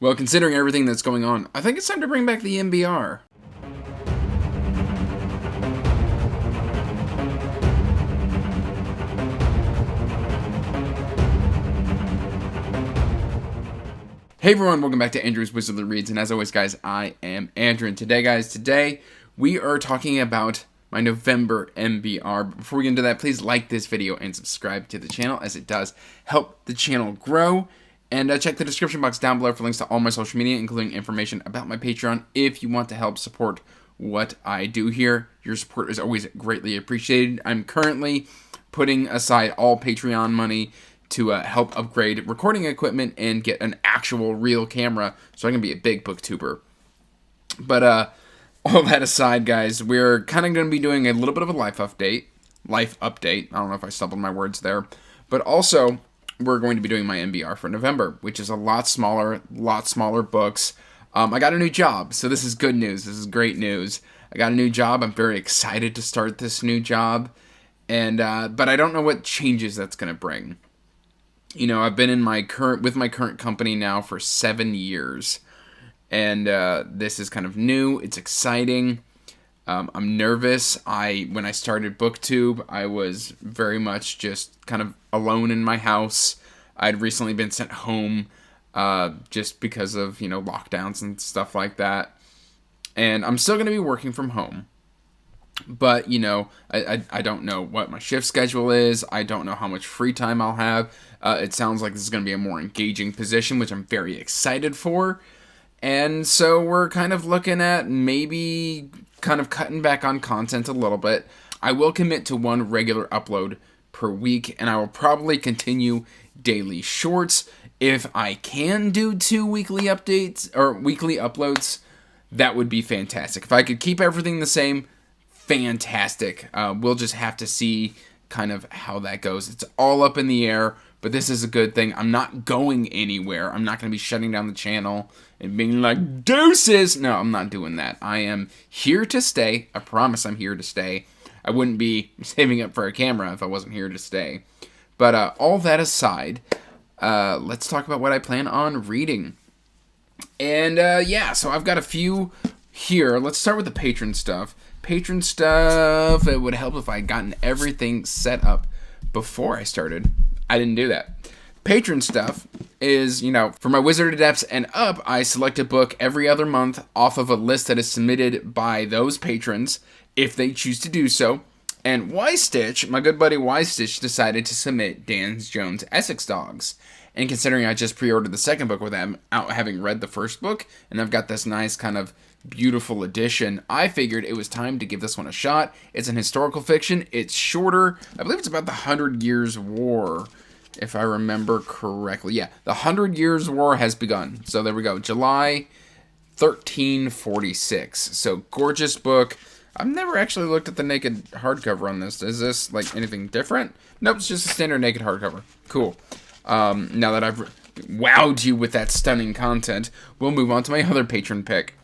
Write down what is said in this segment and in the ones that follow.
Well, considering everything that's going on, I think it's time to bring back the MBR. Hey everyone, welcome back to Andrew's Wizardly Reads, and as always guys, I am Andrew, and today we are talking about my November MBR. But before we get into that, please like this video and subscribe to the channel, as it does help the channel grow. And check the description box down below for links to all my social media, including information about my Patreon, if you want to help support what I do here. Your support is always greatly appreciated. I'm currently putting aside all Patreon money to help upgrade recording equipment and get an actual real camera so I can be a big booktuber. But all that aside, guys, we're kind of going to be doing a little bit of a life update. I don't know if I stumbled my words there. But also, we're going to be doing my MBR for November, which is a lot smaller books. I got a new job, so this is good news. This is great news. I got a new job. I'm very excited to start this new job. And but I don't know what changes that's going to bring. You know, I've been in my current company now for 7 years, and this is kind of new. It's exciting. I'm nervous. When I started BookTube, I was very much just kind of alone in my house. I'd recently been sent home just because of, lockdowns and stuff like that. And I'm still going to be working from home. But, I don't know what my shift schedule is. I don't know how much free time I'll have. It sounds like this is going to be a more engaging position, which I'm very excited for. And so we're kind of looking at maybe kind of cutting back on content a little bit. I will commit to one regular upload per week, and I will probably continue daily shorts. If I can do 2 weekly updates or weekly uploads, that would be fantastic. If I could keep everything the same, fantastic. We'll just have to see kind of how that goes. It's all up in the air, but this is a good thing. I'm not going anywhere. I'm not going to be shutting down the channel and being like, deuces. No, I'm not doing that. I am here to stay. I promise I'm here to stay. I wouldn't be saving up for a camera if I wasn't here to stay. But all that aside, let's talk about what I plan on reading. And so I've got a few here. Let's start with the patron stuff. It would help if I had gotten everything set up before I started. I didn't do that. Patron stuff is, for my Wizard Adepts and up, I select a book every other month off of a list that is submitted by those patrons, if they choose to do so. And Y-Stitch, my good buddy Y-Stitch, decided to submit Dan Jones' Essex Dogs. And considering I just pre-ordered the second book without having read the first book, and I've got this nice kind of beautiful edition, I figured it was time to give this one a shot. It's an historical fiction. It's shorter. I believe it's about the 100 Years' War, if I remember correctly. Yeah, the 100 Years' War has begun. So there we go. July 1346. So gorgeous book. I've never actually looked at the naked hardcover on this. Is this like anything different? Nope, it's just a standard naked hardcover. Cool. Now that I've wowed you with that stunning content, we'll move on to my other patron pick.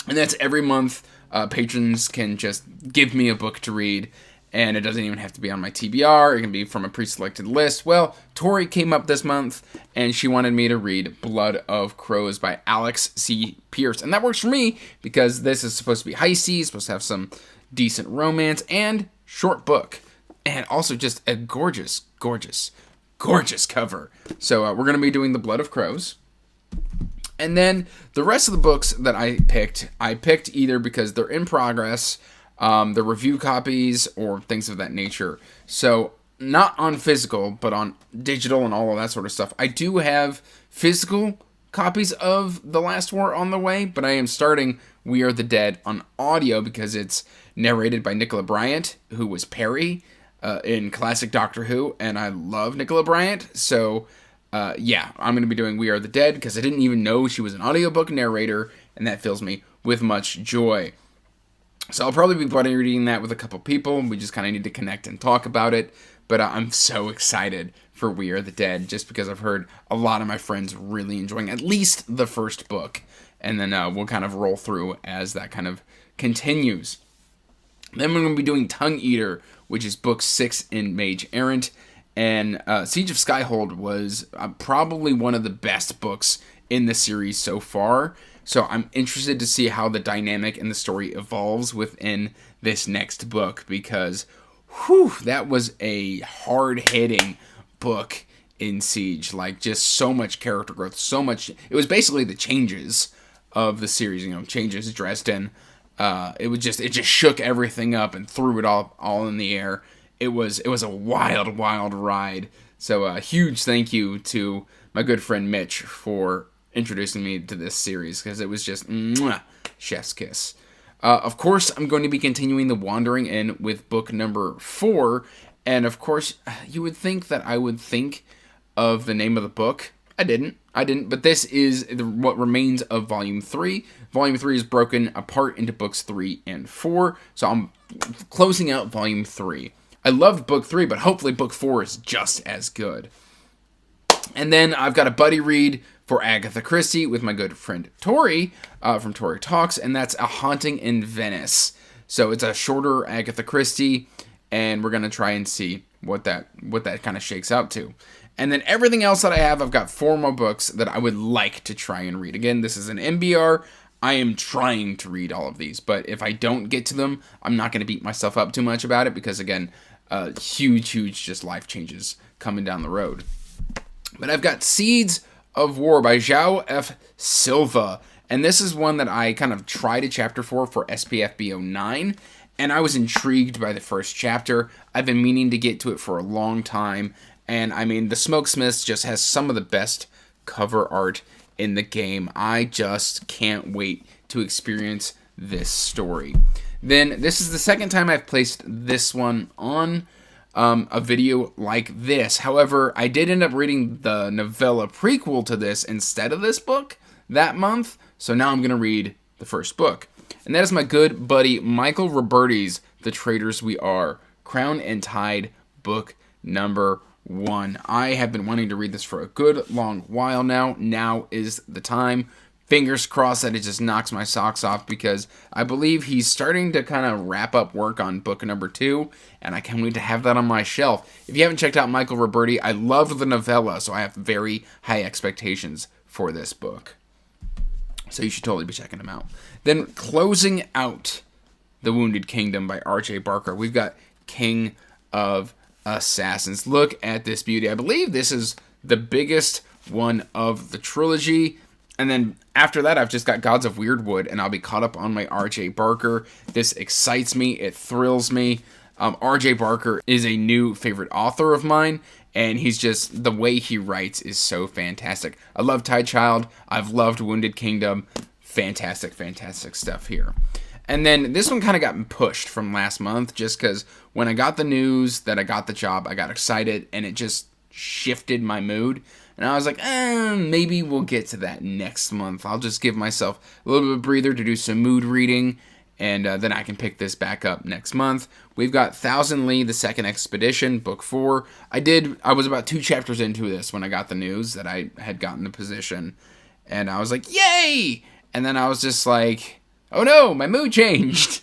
And that's every month, patrons can just give me a book to read, and it doesn't even have to be on my TBR. It can be from a pre-selected list. Well, Tori came up this month, and she wanted me to read Blood of Crows by Alex C. Pierce. And that works for me, because this is supposed to be heisty, supposed to have some decent romance, and short book. And also just a gorgeous cover. So we're going to be doing The Blood of Crows. And then the rest of the books that I picked either because they're in progress, they're review copies, or things of that nature. So not on physical, but on digital and all of that sort of stuff. I do have physical copies of The Last War on the way, but I am starting We Are the Dead on audio because it's narrated by Nicola Bryant, who was Perry in classic Doctor Who, and I love Nicola Bryant, so I'm going to be doing We Are the Dead because I didn't even know she was an audiobook narrator, and that fills me with much joy. So I'll probably be buddy reading that with a couple people. We just kind of need to connect and talk about it, but I'm so excited for We Are the Dead just because I've heard a lot of my friends really enjoying at least the first book, and then we'll kind of roll through as that kind of continues. Then we're going to be doing Tongue Eater, which is book 6 in Mage Errant. And Siege of Skyhold was probably one of the best books in the series so far. So I'm interested to see how the dynamic and the story evolves within this next book, because that was a hard-hitting book in Siege. Like, just so much character growth, so much. It was basically the changes of the series, changes Dresden. It just shook everything up and threw it all in the air. It was a wild ride. So a huge thank you to my good friend Mitch for introducing me to this series, because it was just chef's kiss. Of course, I'm going to be continuing the Wandering In with book number 4, and of course, you would think that I would think of the name of the book. I didn't, but this is what remains of Volume 3. Volume 3 is broken apart into books 3 and 4, so I'm closing out Volume 3. I loved book 3, but hopefully book 4 is just as good. And then I've got a buddy read for Agatha Christie with my good friend Tori from Tori Talks, and that's A Haunting in Venice. So it's a shorter Agatha Christie, and we're going to try and see what that kind of shakes out to. And then everything else that I have, I've got 4 more books that I would like to try and read. Again, this is an MBR. I am trying to read all of these, but if I don't get to them, I'm not going to beat myself up too much about it, because again, huge just life changes coming down the road. But I've got Seeds of War by João F. Silva, and this is one that I kind of tried a chapter for SPF BO9, and I was intrigued by the first chapter. I've been meaning to get to it for a long time, and I mean, the Smokesmiths just has some of the best cover art in the game. I just can't wait to experience this story. Then, this is the second time I've placed this one on a video like this. However, I did end up reading the novella prequel to this instead of this book that month, so now I'm going to read the first book. And that is my good buddy Michael Roberti's The Traitors We Are, Crown and Tide, book number 1. I have been wanting to read this for a good long while now. Now is the time. Fingers crossed that it just knocks my socks off, because I believe he's starting to kind of wrap up work on book number 2, and I can't wait to have that on my shelf. If you haven't checked out Michael Roberti, I love the novella, so I have very high expectations for this book. So you should totally be checking him out. Then closing out The Wounded Kingdom by R.J. Barker, we've got King of Assassins. Look at this beauty. I believe this is the biggest one of the trilogy. And then after that, I've just got Gods of Weirdwood, and I'll be caught up on my R.J. Barker. This excites me. It thrills me. R.J. Barker is a new favorite author of mine, and he's just, the way he writes is so fantastic. I love Tide Child. I've loved Wounded Kingdom. Fantastic stuff here. And then this one kind of got pushed from last month, just because when I got the news that I got the job, I got excited, and it just shifted my mood. And I was like, maybe we'll get to that next month. I'll just give myself a little bit of a breather to do some mood reading, and then I can pick this back up next month. We've got Thousand Lee, The Second Expedition, book 4. I was about 2 chapters into this when I got the news that I had gotten the position, and I was like, yay! And then I was just like, oh no, my mood changed.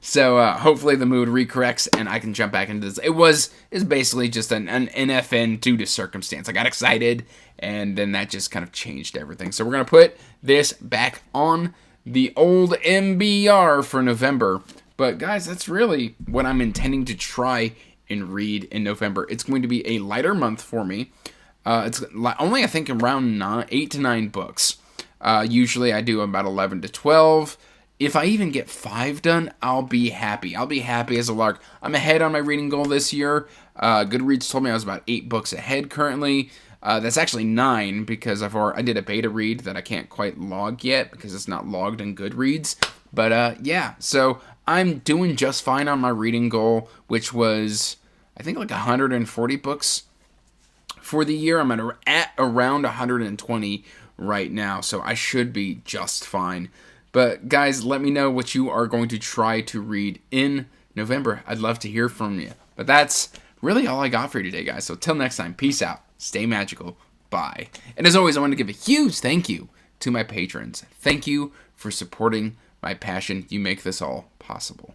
So hopefully the mood recorrects and I can jump back into this. It's basically just an NFN due to circumstance. I got excited, and then that just kind of changed everything. So we're going to put this back on the old MBR for November. But guys, that's really what I'm intending to try and read in November. It's going to be a lighter month for me. It's only, I think, around 8 to 9 books. Usually I do about 11 to 12. If I even get 5 done, I'll be happy. I'll be happy as a lark. I'm ahead on my reading goal this year. Goodreads told me I was about 8 books ahead currently. That's actually 9, because I did a beta read that I can't quite log yet because it's not logged in Goodreads. But yeah, so I'm doing just fine on my reading goal, which was, I think, like 140 books for the year. I'm at around 120 right now, so I should be just fine. But guys, let me know what you are going to try to read in November. I'd love to hear from you. But that's really all I got for you today, guys. So till next time, peace out. Stay magical. Bye. And as always, I want to give a huge thank you to my patrons. Thank you for supporting my passion. You make this all possible.